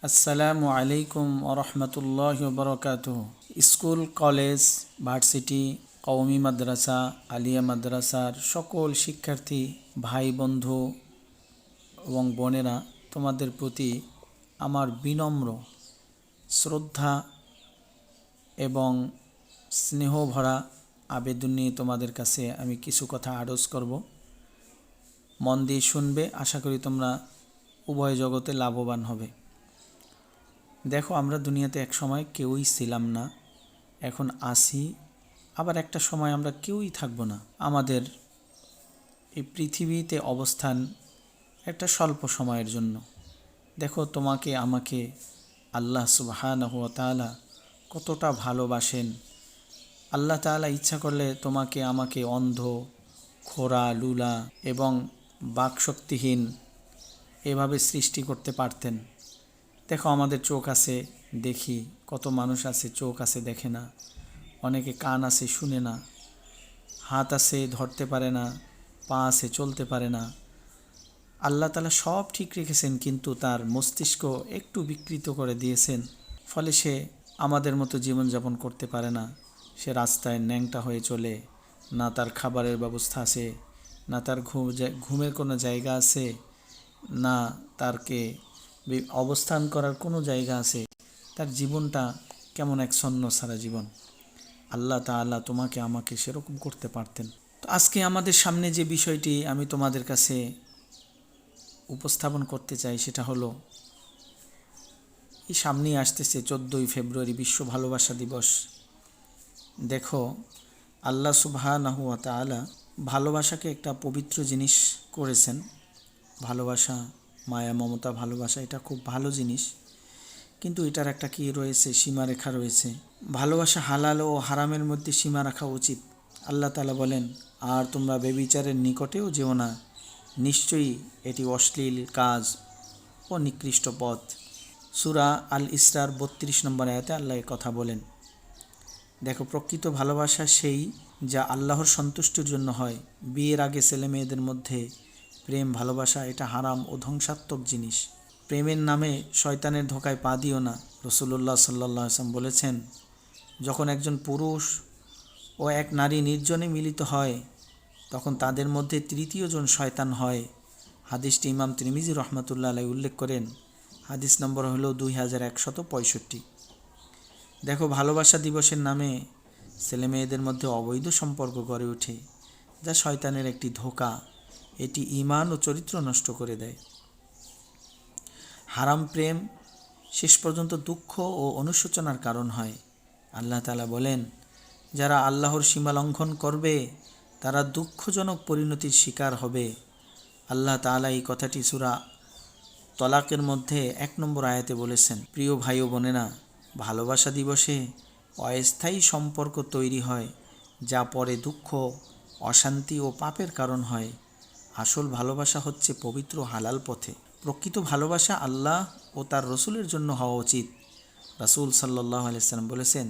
আসসালামু আলাইকুম ওরহমতুল্লাহি ওবরাকাতুহু। স্কুল, কলেজ, ভার্সিটি, কওমি মাদ্রাসা, আলিয়া মাদ্রাসার সকল শিক্ষার্থী ভাই বন্ধু এবং বোনেরা, তোমাদের প্রতি আমার বিনম্র শ্রদ্ধা এবং স্নেহভরা আবেদন নিয়ে তোমাদের কাছে আমি কিছু কথা আরজ করব। মন দিয়ে শুনবে, আশা করি তোমরা উভয় জগতে লাভবান হবে। দেখো, আমরা দুনিয়াতে এক সময় কেউই ছিলাম না, এখন আসি, আবার একটা সময় আমরা কেউই থাকবো না। আমাদের এই পৃথিবীতে অবস্থান একটা স্বল্প সময়ের জন্য। দেখো, তোমাকে আমাকে আল্লাহ সুবহানাহু ওয়া তাআলা কতটা ভালোবাসেন। আল্লাহ তাআলা ইচ্ছা করলে তোমাকে আমাকে অন্ধ, খোড়া, লুলা এবং বাকশক্তিহীন এভাবে সৃষ্টি করতে পারতেন। দেখো, আমাদের চোখ আছে, দেখি, কত মানুষ আছে চোখ আছে দেখে না, অনেকে কান আছে শুনে না, হাত আছে ধরতে পারে না, পা আছে চলতে পারে না। আল্লাহ তাআলা সব ঠিক রেখেছেন, কিন্তু তার মস্তিষ্ক একটু বিকৃত করে দিয়েছেন, ফলে সে আমাদের মতো জীবনযাপন করতে পারে না। সে রাস্তায় ন্যাংটা হয়ে চলে, না তার খাবারের ব্যবস্থা আছে, না তার ঘুমের কোনো জায়গা আছে, না তারকে অবস্থান করার কোনো জায়গা আছে। তার জীবনটা কেমন এক ছন্ন সারা জীবন। আল্লাহ তাআলা তোমাকে আমাকে সেরকম করতে পারতেন। তো আজকে আমাদের সামনে যে বিষয়টি আমি তোমাদের কাছে উপস্থাপন করতে চাই, সেটা হলো এই সামনেই আসতেছে 14ই ফেব্রুয়ারি, বিশ্ব ভালোবাসা দিবস। দেখো, আল্লাহ সুবহানাহু ওয়া তাআলা ভালোবাসাকে একটা পবিত্র জিনিস করেছেন। ভালোবাসা, মায়া, মমতা, ভালোবাসা এটা খুব ভালো জিনিস, কিন্তু এটার একটা কি রয়েছে, সীমারেখা রয়েছে। ভালোবাসা হালাল ও হারামের মধ্যে সীমা রাখা উচিত। আল্লাহ তাআলা বলেন, আর তোমরা ব্যভিচারের নিকটেও যেও না, নিশ্চয়ই এটি অশ্লীল কাজ ও নিকৃষ্ট পথ। সূরা আল ইসরার 32 নম্বর আয়াতে আল্লাহ কথা বলেন। দেখো, প্রকৃত ভালোবাসা সেই যা আল্লাহর সন্তুষ্টির জন্য হয়। বিয়ের আগে ছেলে মেয়েদের মধ্যে প্রেম ভালোবাসা এটা হারাম ও ধ্বংসাত্মক জিনিস। প্রেমের নামে শয়তানের ধোকায় পা দিও না। রাসূলুল্লাহ সাল্লাল্লাহু আলাইহি ওয়াসাল্লাম বলেছেন, যখন একজন পুরুষ ও এক নারী নির্জনে মিলিত হয়, তখন তাদের মধ্যে তৃতীয় জন শয়তান হয়। হাদিসটি ইমাম তিরমিজি রহমাতুল্লাহ আলাইহি উল্লেখ করেন। হাদিস নম্বর হলো 2165। দেখো, ভালোবাসা দিবসের নামে ছেলে মেয়েদের মধ্যে অবৈধ সম্পর্ক গড়ে ওঠে, যা শয়তানের একটি ধোঁকা। এটি ঈমান ও চরিত্র নষ্ট করে দেয়। হারাম প্রেম শেষ পর্যন্ত দুঃখ ও অনুশোচনার কারণ হয়। আল্লাহ তাআলা বলেন, যারা আল্লাহর সীমা লঙ্ঘন করবে তারা দুঃখজনক পরিণতির শিকার হবে। আল্লাহ তাআলা এই কথাটি সূরা তলাকের মধ্যে 1 নম্বর আয়াতে বলেছেন। প্রিয় ভাই ও বোনেরা, ভালোবাসা দিবসে অস্থায়ী সম্পর্ক তৈরি হয়, যা পরে দুঃখ, অশান্তি ও পাপের কারণ হয়। আসল ভালোবাসা হচ্ছে পবিত্র হালাল পথে। প্রকৃত ভালোবাসা আল্লাহ ও তার রসুলের জন্য হওয়া উচিত। রাসূল সাল্লাল্লাহু আলাইহি ওয়াসাল্লাম বলেছেন,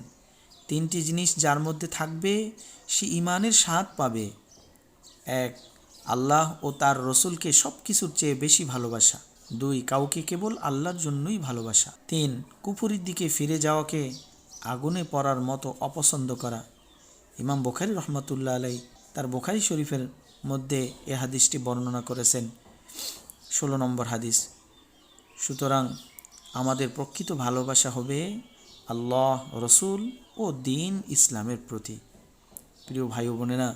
3টি জিনিস যার মধ্যে থাকবে সে ঈমানের স্বাদ পাবে। 1, আল্লাহ ও তার রসুলকে সব কিছুর চেয়ে বেশি ভালোবাসা। 2, কাউকে কেবল আল্লাহর জন্যই ভালোবাসা। 3, কুফরির দিকে ফিরে যাওয়াকে আগুনে পড়ার মতো অপছন্দ করা। ইমাম বুখারী রহমাতুল্লাহ আলাইহি তার বুখারী শরীফের মধ্যে এ হাদিসটি বর্ণনা করেছেন, 16 নম্বর হাদিস। সুতরাং আমাদের প্রকৃত ভালোবাসা হবে আল্লাহ, রসুল ও দ্বীন ইসলামের প্রতি। প্রিয় ভাই ও বোনেরা,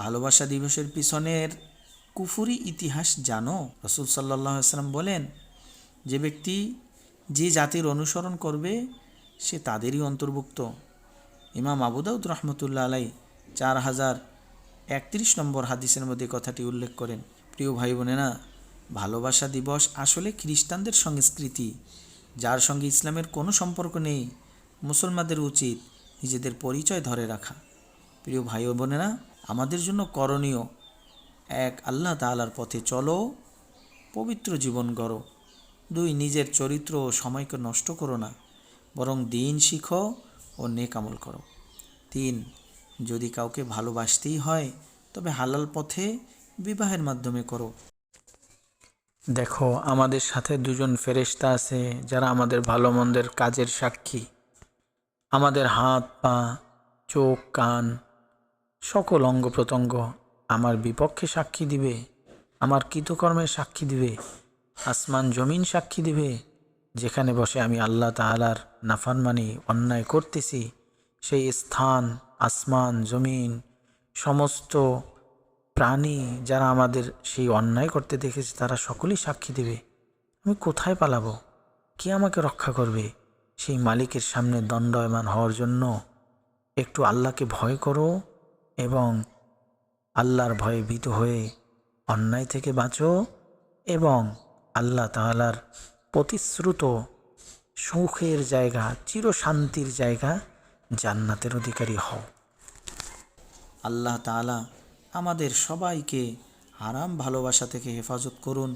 ভালোবাসা দিবসের পিছনের কুফরি ইতিহাস জানো? রাসূল সাল্লাল্লাহু আলাইহি ওয়াসাল্লাম বলেন, যে ব্যক্তি যে জাতির অনুসরণ করবে সে তাদেরই অন্তর্ভুক্ত। ইমাম আবু দাউদ রহমতুল্লাহ আলাইহি 4031 নম্বর হাদিসের মধ্যে কথাটি উল্লেখ করেন। প্রিয় ভাই বোনেরা, ভালোবাসা দিবস আসলে খ্রিস্টানদের সংস্কৃতি, যার সঙ্গে ইসলামের কোনো সম্পর্ক নেই। মুসলমানদের উচিত নিজেদের পরিচয় ধরে রাখা। প্রিয় ভাই ও বোনেরা, আমাদের জন্য করণীয়, 1, আল্লাহ তাআলার পথে চলো, পবিত্র জীবন গড়ো। 2, নিজের চরিত্র ও সময়কে নষ্ট করো না, বরং দ্বীন শিখো ও নেক আমল করো। 3, যদি কাউকে ভালোবাসতেই হয় তবে হালাল পথে বিবাহের মাধ্যমে করো। দেখো, আমাদের সাথে দুজন ফেরেশতা আছে যারা আমাদের ভালো মন্দের কাজের সাক্ষী। আমাদের হাত পা, চোখ কান, সকল অঙ্গ প্রত্যঙ্গ আমার বিপক্ষে সাক্ষী দিবে, আমার কৃতকর্মের সাক্ষী দিবে। আসমান জমিন সাক্ষী দিবে। যেখানে বসে আমি আল্লাহ তাআলার নাফরমানি অন্যায় করতেছি, সেই স্থান, আসমান জমিন, সমস্ত প্রাণী যারা আমাদের সেই অন্যায় করতে দেখেছে তারা সকলেই সাক্ষী দেবে। আমি কোথায় পালাবো? কে আমাকে রক্ষা করবে? সেই মালিকের সামনে দণ্ডায়মান হওয়ার জন্য একটু আল্লাহকে ভয় করো এবং আল্লাহর ভয়ে ভীত হয়ে অন্যায় থেকে বাঁচো এবং আল্লাহ তাআলার প্রতিশ্রুত সুখের জায়গা, চিরশান্তির জায়গা, জান্নাতের অধিকারী হও। আল্লাহ তাআলা আমাদের সবাইকে হারাম ভালোবাসা থেকে হেফাজত করুন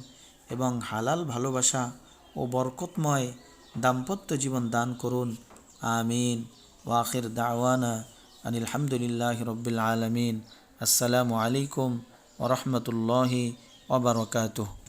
এবং হালাল ভালোবাসা ও বরকতময় দাম্পত্য জীবন দান করুন। আমিন। ওয়া আখির দাওয়ানা আনিল হামদুলিল্লাহি রাব্বিল আলামিন। আসসালামু আলাইকুম ওয়া রাহমাতুল্লাহি ওয়া বারাকাতুহু।